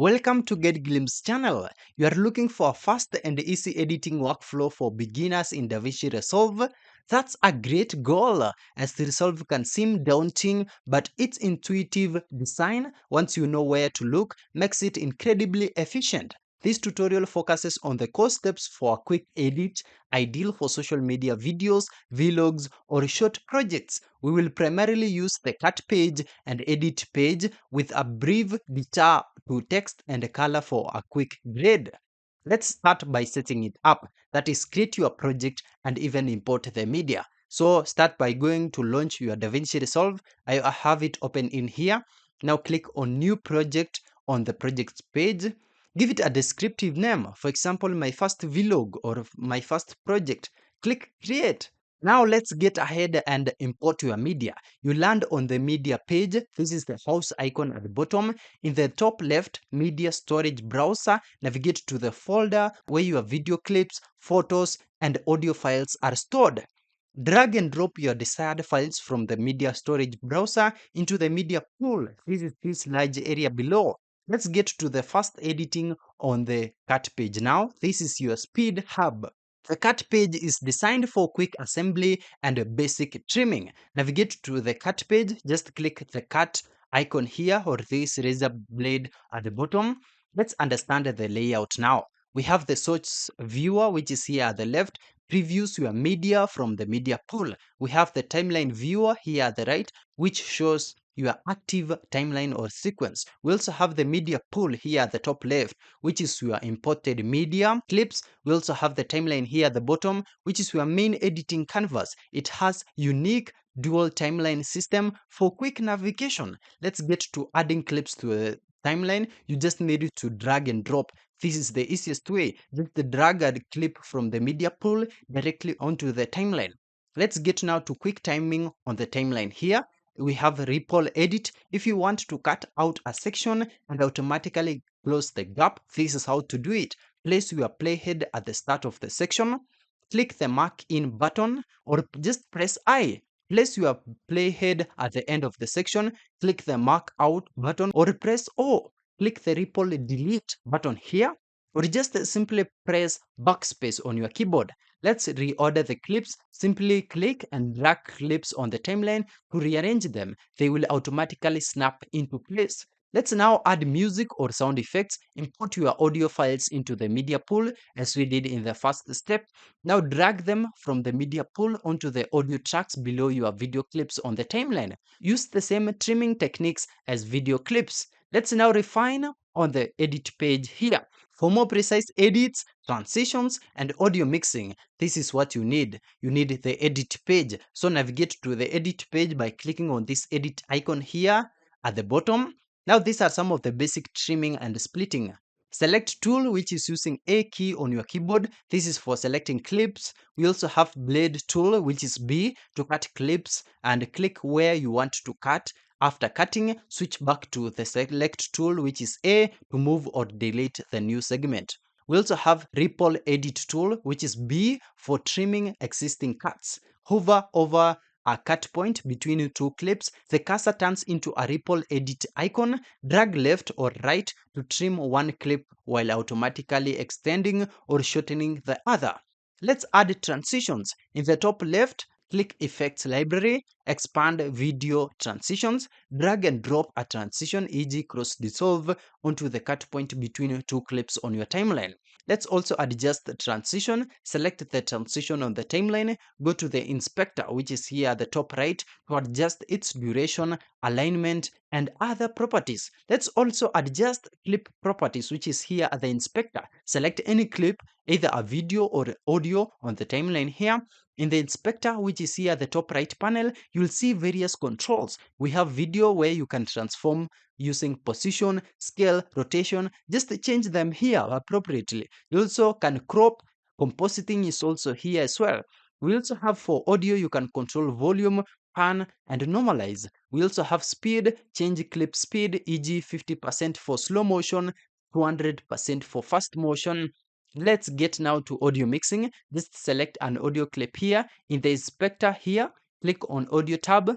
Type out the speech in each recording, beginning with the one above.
Welcome to Get Glimpse channel. You are looking for a fast and easy editing workflow for beginners in DaVinci Resolve? That's a great goal, as the Resolve can seem daunting, but its intuitive design, once you know where to look, makes it incredibly efficient. This tutorial focuses on the core steps for a quick edit, ideal for social media videos, vlogs, or short projects. We will primarily use the cut page and edit page with a brief detail to text and color for a quick grade. Let's start by setting it up. That is, create your project and even import the media. So start by going to launch your DaVinci Resolve. I have it open in here. Now click on new project on the projects page. Give it a descriptive name. For example, my first vlog or my first project. Click create. Now let's get ahead and import your media. You land on the media page. This is the house icon at the bottom. In the top left, media storage browser, navigate to the folder where your video clips, photos, and audio files are stored. Drag and drop your desired files from the media storage browser into the media pool. This is this large area below. Let's get to the first editing on the cut page now. This is your speed hub. The cut page is designed for quick assembly and basic trimming. Navigate to the cut page, just click the cut icon here or this razor blade at the bottom. Let's understand the layout now. We have the source viewer, which is here at the left, previews your media from the media pool. We have the timeline viewer here at the right, which shows your active timeline or sequence. We also have the media pool here at the top left, which is your imported media clips. We also have the timeline here at the bottom, which is your main editing canvas. It has unique dual timeline system for quick navigation. Let's get to adding clips to the timeline. You just need to drag and drop. This is the easiest way. Just drag a clip from the media pool directly onto the timeline. Let's get now to quick timing on the timeline here. We have ripple edit. If you want to cut out a section and automatically close the gap, this is how to do it. Place your playhead at the start of the section, click the mark in button, or just press I. Place your playhead at the end of the section, click the mark out button, or press O. Click the ripple delete button here, or just simply press backspace on your keyboard. Let's reorder the clips. Simply click and drag clips on the timeline to rearrange them. They will automatically snap into place. Let's now add music or sound effects. Import your audio files into the media pool as we did in the first step. Now drag them from the media pool onto the audio tracks below your video clips on the timeline. Use the same trimming techniques as video clips. Let's now refine on the edit page here. For more precise edits, transitions, and audio mixing, this is what you need. You need the edit page. So navigate to the edit page by clicking on this edit icon here at the bottom. Now these are some of the basic trimming and splitting. Select tool, which is using A key on your keyboard. This is for selecting clips. We also have blade tool, which is B, to cut clips, and click where you want to cut. After cutting, switch back to the select tool, which is A, to move or delete the new segment. We also have ripple edit tool, which is B, for trimming existing cuts. Hover over a cut point between two clips. The cursor turns into a ripple edit icon. Drag left or right to trim one clip while automatically extending or shortening the other. Let's add transitions. In the top left, click Effects Library, expand Video Transitions, drag and drop a transition, e.g. cross dissolve, onto the cut point between two clips on your timeline. Let's also adjust the transition. Select the transition on the timeline, go to the inspector, which is here at the top right, to adjust its duration, alignment, and other properties. Let's also adjust clip properties, which is here at the inspector. Select any clip, either a video or audio, on the timeline here. In the inspector, which is here at the top right panel, you'll see various controls. We have video, where you can transform using position, scale, rotation. Just change them here appropriately. You also can crop. Compositing is also here as well. We also have for audio, you can control volume, pan, and normalize. We also have speed, change clip speed, e.g. 50% for slow motion, 200% for fast motion. Let's get now to audio mixing. Just select an audio clip here. In the inspector here, click on audio tab.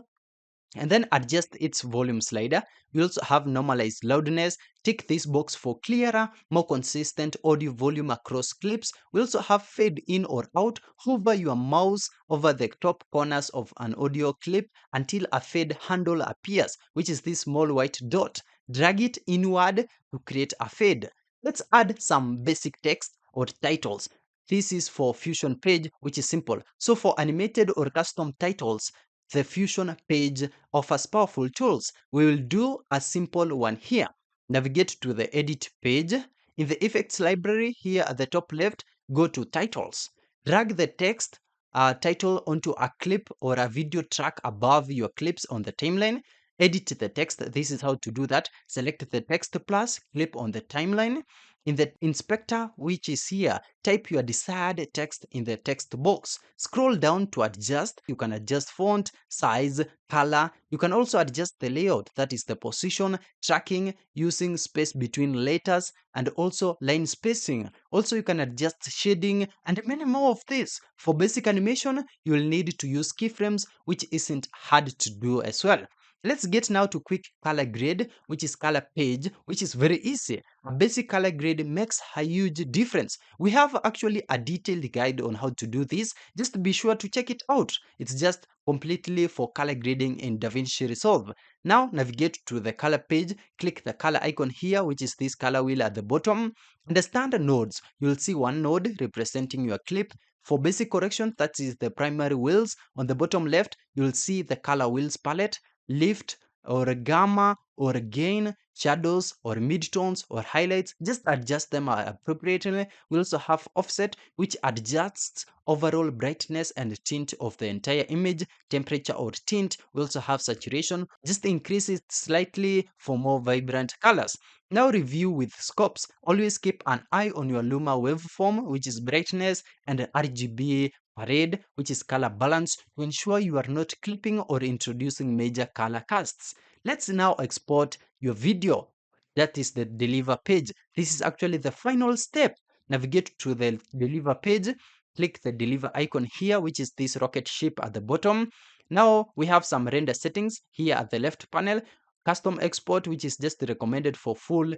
and then adjust its volume slider. We also have normalize loudness. Tick this box for clearer, more consistent audio volume across clips. We also have fade in or out. Hover your mouse over the top corners of an audio clip until a fade handle appears, which is this small white dot. Drag it inward to create a fade. Let's add some basic text or titles. This is for Fusion page, which is simple. So for animated or custom titles, the Fusion page offers powerful tools. We will do a simple one here. Navigate to the edit page. In the effects library here at the top left, go to titles. Drag the text title onto a clip or a video track above your clips on the timeline. Edit the text. This is how to do that. Select the text plus, clip on the timeline. In the inspector, which is here, type your desired text in the text box. Scroll down to adjust. You can adjust font, size, color. You can also adjust the layout, that is the position, tracking, using space between letters, and also line spacing. Also, you can adjust shading and many more of this. For basic animation, you'll need to use keyframes, which isn't hard to do as well. Let's get now to quick color grade, which is color page, which is very easy. A basic color grade makes a huge difference. We have actually a detailed guide on how to do this. Just be sure to check it out. It's just completely for color grading in DaVinci Resolve. Now navigate to the color page, click the color icon here, which is this color wheel at the bottom. And the standard nodes, you'll see one node representing your clip. For basic correction, that is the primary wheels. On the bottom left, you'll see the color wheels palette, lift or gamma or gain, shadows or midtones or highlights. Just adjust them appropriately. We also have offset, which adjusts overall brightness and tint of the entire image, temperature or tint. We also have saturation, just increase it slightly for more vibrant colors. Now review with scopes. Always keep an eye on your Luma waveform, which is brightness, and RGB parade, which is color balance, to ensure you are not clipping or introducing major color casts. Let's now export your video. That is the deliver page. This is actually the final step. Navigate to the deliver page, click the deliver icon here, which is this rocket ship at the bottom. Now we have some render settings here at the left panel. Custom export, which is just recommended for full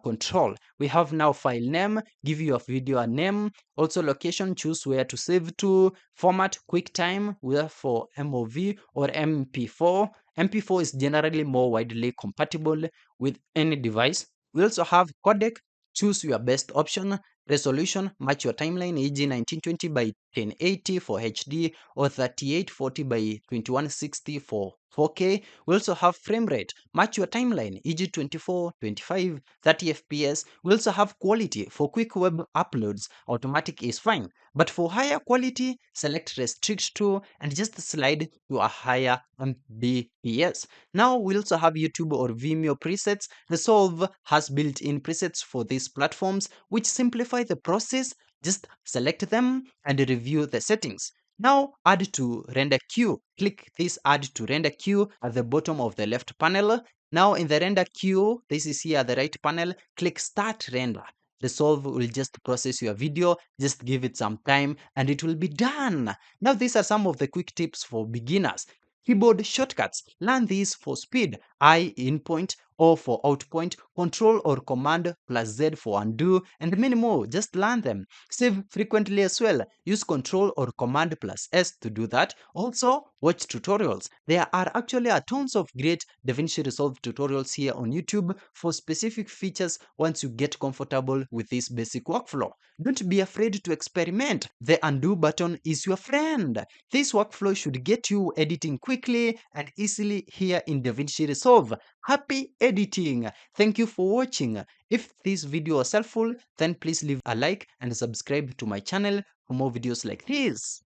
control. We have now file name, give your video a name. Also location, choose where to save to. Format, QuickTime, whether for MOV or MP4. MP4 is generally more widely compatible with any device. We also have codec, choose your best option. Resolution, match your timeline, e.g. 1920 by 1080 for HD or 3840 by 2160 for 4K. We also have frame rate, match your timeline, e.g. 24, 25, 30 FPS. We also have quality. For quick web uploads, automatic is fine. But for higher quality, select restrict to and just slide to a higher Mbps. Now we also have YouTube or Vimeo presets. Resolve has built-in presets for these platforms, which simplify the process. Just select them and review the settings. Now add to render queue. Click this add to render queue at the bottom of the left panel. Now in the render queue, this is here at the right panel, click start render. Resolve will just process your video, just give it some time and it will be done. Now these are some of the quick tips for beginners. Keyboard shortcuts. Learn these for speed. I in point, O for out point, Control or Command plus Z for undo, and many more. Just learn them. Save frequently as well. Use Control or Command plus S to do that. Also, watch tutorials. There are actually a tons of great DaVinci Resolve tutorials here on YouTube for specific features once you get comfortable with this basic workflow. Don't be afraid to experiment. The undo button is your friend. This workflow should get you editing quickly and easily here in DaVinci Resolve. Happy editing! Thank you for watching. If this video was helpful, then please leave a like and subscribe to my channel for more videos like this.